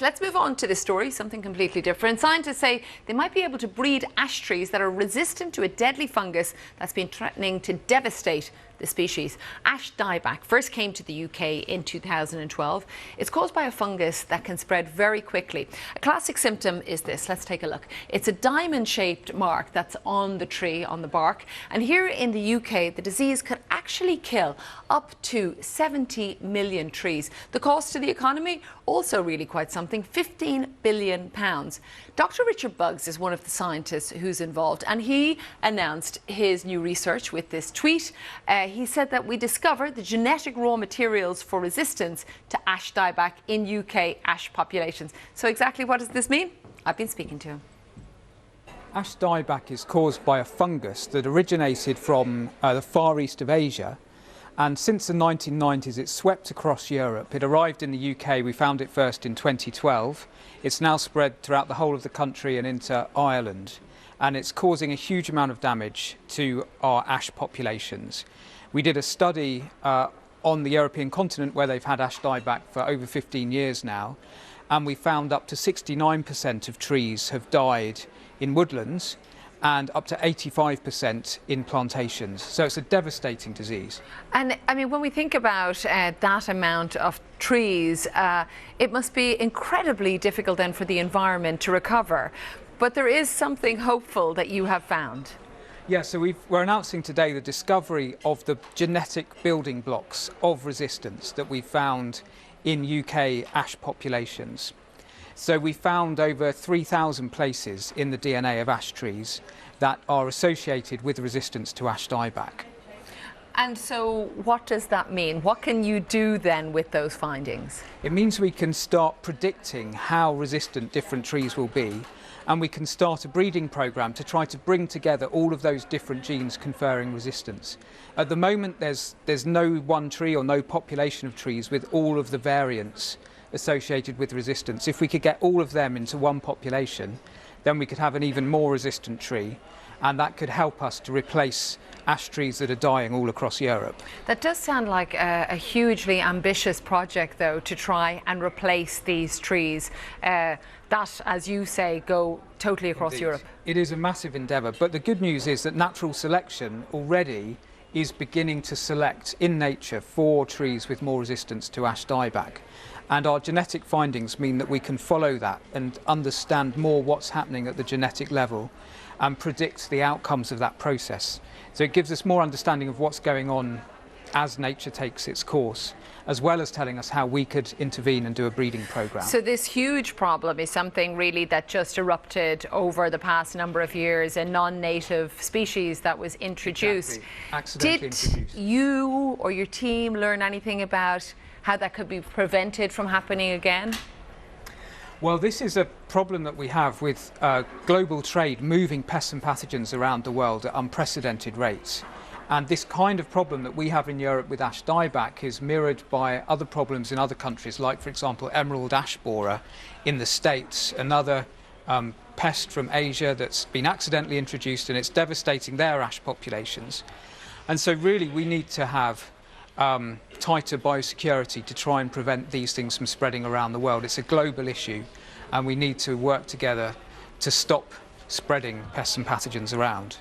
let's move on to this story, something completely different. Scientists say they might be able to breed ash trees that are resistant to a deadly fungus that's been threatening to devastate the species. Ash Dieback first came to the UK in 2012. It's caused by a fungus that can spread very quickly. A classic symptom is this. Let's take a look. It's a diamond-shaped mark that's on the tree, on the bark. And here in the UK, the disease could actually kill up to 70 million trees. The cost to the economy, also really quite something, £15 billion. Dr. Richard Buggs is one of the scientists who's involved, and he announced his new research with this tweet. He said that we discovered the genetic raw materials for resistance to Ash Dieback in UK ash populations. So exactly what does this mean? I've been speaking to him. Ash Dieback is caused by a fungus that originated from the far east of Asia, and since the 1990s it's swept across Europe. It arrived in the UK, we found it first in 2012. It's now spread throughout the whole of the country and into Ireland, and it's causing a huge amount of damage to our ash populations. We did a study on the European continent where they've had Ash Dieback for over 15 years now, and we found up to 69% of trees have died in woodlands and up to 85% in plantations. So it's a devastating disease. And I mean, when we think about that amount of trees, it must be incredibly difficult then for the environment to recover. But there is something hopeful that you have found. Yeah, so we're announcing today the discovery of the genetic building blocks of resistance that we found in UK ash populations. So we found over 3,000 places in the DNA of ash trees that are associated with resistance to Ash Dieback. And so what does that mean? What can you do then with those findings? It means we can start predicting how resistant different trees will be, and we can start a breeding program to try to bring together all of those different genes conferring resistance. At the moment there's no one tree or no population of trees with all of the variants associated with resistance. If we could get all of them into one population, then we could have an even more resistant tree, and that could help us to replace ash trees that are dying all across Europe. That does sound like a hugely ambitious project, though, to try and replace these trees that, as you say, go totally across Europe. It is a massive endeavour, but the good news is that natural selection already is beginning to select in nature for trees with more resistance to Ash Dieback. And our genetic findings mean that we can follow that and understand more what's happening at the genetic level and predict the outcomes of that process. So it gives us more understanding of what's going on as nature takes its course, as well as telling us how we could intervene and do a breeding programme. So this huge problem is something really that just erupted over the past number of years, a non-native species that was introduced. Exactly. Accidentally introduced. Did you or your team learn anything about how that could be prevented from happening again? Well, this is a problem that we have with global trade moving pests and pathogens around the world at unprecedented rates. And this kind of problem that we have in Europe with Ash Dieback is mirrored by other problems in other countries, like, for example, emerald ash borer in the States, another pest from Asia that's been accidentally introduced, and it's devastating their ash populations. And so really we need to have tighter biosecurity to try and prevent these things from spreading around the world. It's a global issue, and we need to work together to stop spreading pests and pathogens around.